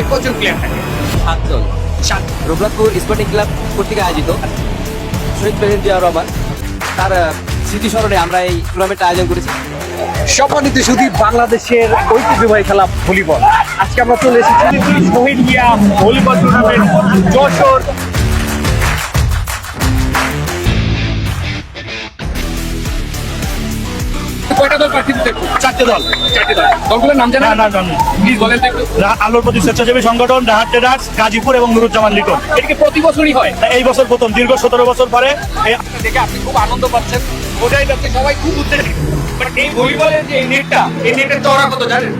টিমে কজন প্লেয়ার থাকে? 7 জন। 7। রঘুনাথপুর স্পোর্টিং ক্লাব কর্তৃক আয়োজিত শহীদ প্রেসিডেন্ট জিয়াউর রহমান তার স্মৃতি স্মরণে আমরা এই টুর্নামেন্টটা আয়োজন করেছি। সম্মানিত শুধু বাংলাদেশের ঐতিহ্যবাহী খেলা ভলিবল, আজকে আমরা চলে এসেছি শহীদ জিয়া ভলিবল টুর্নামেন্ট যশোর। কয়টা দল পার্টিসিপেট করছে? 4টে দল। 4টে দল। দলগুলোর নাম জানেন? না জানি। প্লিজ বলেন তো একটু। আলোর প্রতি স্বেচ্ছাসেবী সংগঠন, রাহাত ট্রেডার্স, গাজীপুর এবং নুরুজ্জামান লিটন। এটা কি প্রতি বছরই হয়? এই বছর প্রথম, দীর্ঘ 17 বছর পরে। দেখে আপনি খুব আনন্দ পাচ্ছেন, বোঝাই যাচ্ছে সবাই খুব উত্তেজিত। বাট এই ভলিবলের যে নেটটা, এই নেটের চওড়া কত জানেন?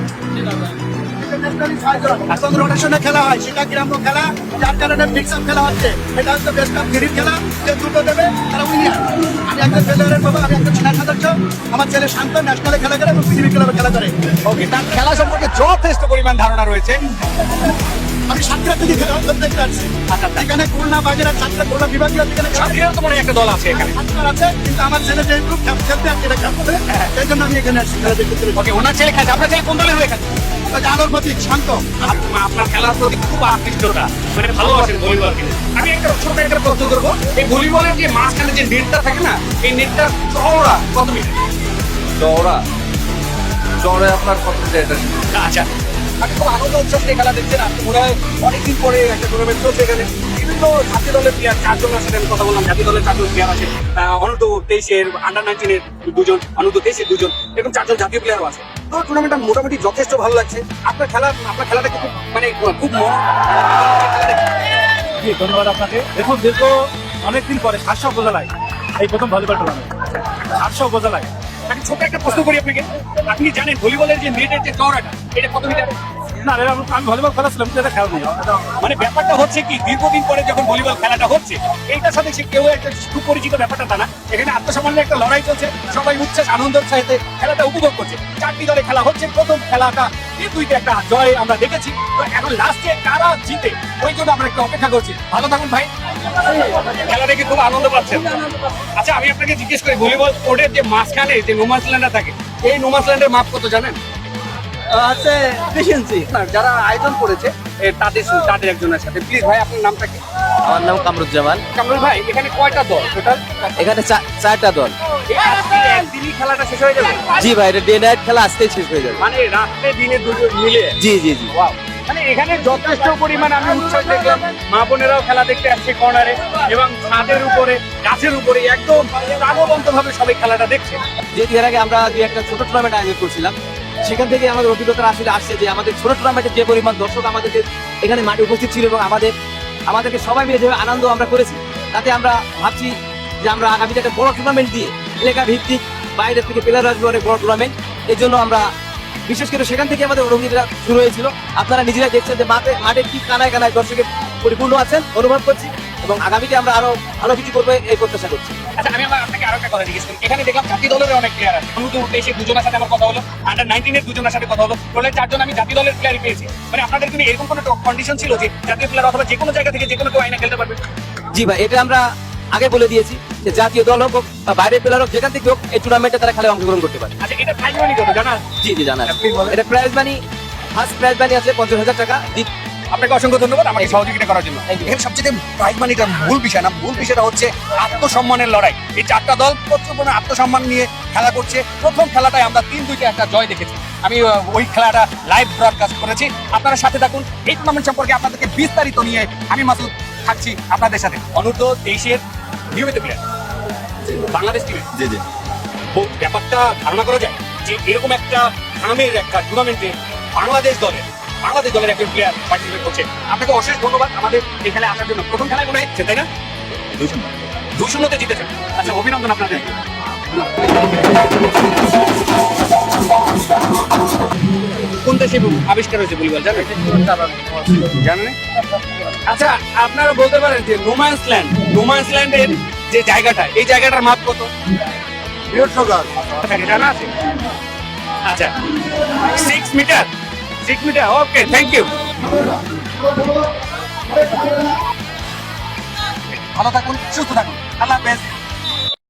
রোটেশনে খেলা হয়, সেটা গ্রাম্য খেলা, যার কারণে মিক্স আপ খেলা হচ্ছে। এটা হচ্ছে বেস্ট অফ থ্রির খেলা, যে দুটো দেবে তারা উইনার। আমি একজন প্লেয়ারের বাবা, আমি একজন সেনা সদস্য। আমার ছেলে শান্ত ন্যাশনালে খেলা করে এবং পৃথিবী ক্লাবে খেলা করে। ওকে, তার খেলা সম্পর্কে যথেষ্ট পরিমাণ ধারণা রয়েছে। আমি সাতক্ষীরা থেকে খেলা দেখতে আসছি। এখানে খুলনা বাগেরহাট সাতক্ষীরা খুলনা বিভাগীয় এখানে সাতক্ষীরার তো মনে হয় একটা দল আছে এখানে। আছে, কিন্তু আমার ছেলে যেহেতু খেলতে আসছে, এটা খেলতে, সেই জন্য আমি এখানে আসছি খেলা দেখতে। ওকে, ওনার ছেলে খেলছে, আপনার ছেলে কোন দলের হয়ে খেলছে? আলোর প্রতীক শান্ত। আপনার খেলার প্রতি খুব আকৃষ্টতা, মানে ভালোবাসেন ভলিবলকে। আমি একটা ছোট একটা প্রশ্ন করবো, এই ভলিবলের যে মাঝখানে যে নেটটা থাকে না, এই নেটটা চওড়া কত মিটার? চওড়া আপনার কত এটা? আচ্ছা, আপনি খুব আনন্দ উচ্ছ্বাস নিয়ে খেলা দেখছেন। আপনি মনে হয় অনেকদিন পরে একটা টুর্নামেন্ট চলছে এখানে। বিভিন্ন জাতীয় দলের প্লেয়ার 4 জনের সাথে আমি কথা বললাম। জাতীয় দলের 4 জন প্লেয়ার আছে, অনূর্ধ্ব 23-এর, আন্ডার-19-এর 2 জন, অনূর্ধ্ব 23-এর 2 জন, এরকম 4 জন জাতীয় প্লেয়ারও আছে। তো টুর্নামেন্টটা মোটামুটি যথেষ্ট ভালো লাগছে। আপনার খেলাটা কিন্তু মানে খুব জি, ধন্যবাদ আপনাকে। দেখুন, দীর্ঘ অনেকদিন পরে 700 উপজেলায় এই প্রথম ভলিবল টুর্নামেন্ট। 700 উপজেলায়। আমি ছোট একটা প্রশ্ন করি আপনাকে, আপনি জানেন ভলিবলের যে নেটের যে চওড়াটা, এটা কত মিটার? না, আমি ভলিবল খেলাছিলাম, কিন্তু এটা খেলা নেই। মানে ব্যাপারটা হচ্ছে কি, দীর্ঘদিন পরে যখন ভলিবল খেলাটা হচ্ছে, এইটার সাথে সে কেউ একটা সুপরিচিত ব্যাপারটা তা না। এখানে আত্মসম্মানের একটা লড়াই চলছে, সবাই উচ্ছ্বাস আনন্দের সাথে খেলাটা উপভোগ করছে। 4টি দলে খেলা হচ্ছে, প্রথম খেলাটা 3-2-তে একটা জয় আমরা দেখেছি। তো এখন লাস্টে কারা জিতে, ওই জন্য আমরা একটু অপেক্ষা করছি। ভালো থাকুন ভাই, খেলা দেখে খুব আনন্দ পাচ্ছেন। আচ্ছা, আমি আপনাকে জিজ্ঞেস করি, ভলিবল কোর্টের যে মাঝখানে যে নোমাস ল্যান্ডটা থাকে, এই নোমাস ল্যান্ডের মাপ কত জানেন? আছে 20 ইঞ্চি। যারা আয়োজন করেছে তাদের একজনের সাথে, প্লিজ ভাই আপনার নামটা কি? আমার নাম কামরুজ্জামান। কামরুল ভাই, এখানে কয়টা দল টোটাল? এখানে 4টা দল। একদিনই খেলাটা শেষ হয়ে যাবে? জি ভাই, এটা ডে নাইট খেলা আজকেই শেষ হয়ে যাবে। মানে রাত্রে দিনে দুটো মিলে? জি জি জি। ওয়াও, মানে এখানে যথেষ্ট পরিমাণ আমি উৎসাহ দেখলাম। মা বোনেরাও খেলা দেখতে আসছে কর্নারে, এবং ছাদের উপরে, গাছের উপরে একদম প্রাণবন্ত ভাবে সবাই খেলাটা দেখছে। যেহেতু এর আগে আমরা 2-একটা ছোট টুর্নামেন্ট আয়োজন করছিলাম, সেখান থেকে আমাদের অভিজ্ঞতা আসলে আসছে যে আমাদের ছোট টুর্নামেন্টে যে পরিমাণ দর্শক আমাদেরকে এখানে মাঠে উপস্থিত ছিল এবং আমাদেরকে সবাই মিলে যেভাবে আনন্দ আমরা করেছি, তাতে আমরা ভাবছি যে আমরা আগামীতে একটা বড় টুর্নামেন্ট দিয়ে এলাকা ভিত্তিক বাইরে থেকে প্লেয়ার আসবে, অনেক বড় টুর্নামেন্ট। এই জন্য আমরা বিশেষ করে সেখান থেকে আমাদের অনুভূতিটা শুরু হয়েছিল। আপনারা নিজেরাই দেখছেন যে মাঠে কি কানায় কানায় দর্শকের পরিপূর্ণ আছেন অনুভব করছি, এবং আগামীতে আমরা আরো ভালো কিছু করবো এই প্রত্যাশা করছি। আচ্ছা, আমি আপনাকে আরো একটা কথা জিজ্ঞেস করি। এখানে দেখলাম জাতীয় দলের অনেক প্লেয়ার আছে, অনূর্ধ্ব 23-এর 2 জনের সাথে আমার কথা হলো, আন্ডার-19-এর 2 জনের সাথে কথা হলো, টোটাল 4 জন আমি জাতীয় দলের প্লেয়ারই পেয়েছি। মানে আপনাদের কিন্তু এরকম কোনো কন্ডিশন ছিল যে জাতীয় প্লেয়ার অথবা যে কোনো জায়গা থেকে যে কোনো কেউ আইনা খেলতে পারবে? জি ভাই, এটা আমরা আগে বলে দিয়েছি যে জাতীয় দল হোক বা বাইরের প্লেয়ার হোক, যেখান থেকে হোক এই টুর্নামেন্টে তারা খেলায় অংশগ্রহণ করতে পারে। আচ্ছা, এটা প্রাইজ মানি কত জানা? জি জি জানা। এটা prize money, first prize money আছে 50,000 টাকা। আপনাকে অসংখ্য ধন্যবাদ আমাকে সহযোগিতা করার জন্য। এখানে সবচেয়ে প্রাইজ মানিটার মূল বিষয় না, মূল বিষয়টা হচ্ছে আত্মসম্মানের লড়াই। এই 4টা দল প্রচুর পরিমাণে আত্মসম্মান নিয়ে খেলা করছে। প্রথম খেলাটায় আমরা 3-2-তে একটা জয় দেখেছি। আমি ওই খেলাটা লাইভ ব্রডকাস্ট করেছি, আপনারা সাথে থাকুন। এই টুর্নামেন্ট সম্পর্কে আপনাদেরকে বিস্তারিত নিয়ে আমি মাসুদ থাকছি আপনাদের সাথে। অনূর্ধ্ব 23-এর নিয়মিত প্লেয়ার বাংলাদেশ টিমে। জি জি। ব্যাপারটা ধারণা করা যায় যে এরকম একটা ধামের একটা টুর্নামেন্টে বাংলাদেশ দলের একজন প্লেয়ার পার্টিসিপেট করছে। আপনাকে অশেষ ধন্যবাদ আমাদের এই খেলায় আসার জন্য। প্রথম খেলায় মনে হচ্ছে, তাই না? 2-0-তে জিতেছেন। আচ্ছা, অভিনন্দন আপনাদের। কোন দেশে আবিষ্কার হয়েছে ভলিবল জানেন? জানেন? আচ্ছা, আপনারা বলতে পারেন যে নোম্যান্স ল্যান্ডের যে জায়গাটা, এই জায়গাটার মাপ কত? জানা আছে? আচ্ছা, 6 মিটার। Okay, thank you. ভালো থাকুন, সুস্থ থাকুন, আল্লাহ হাফেজ।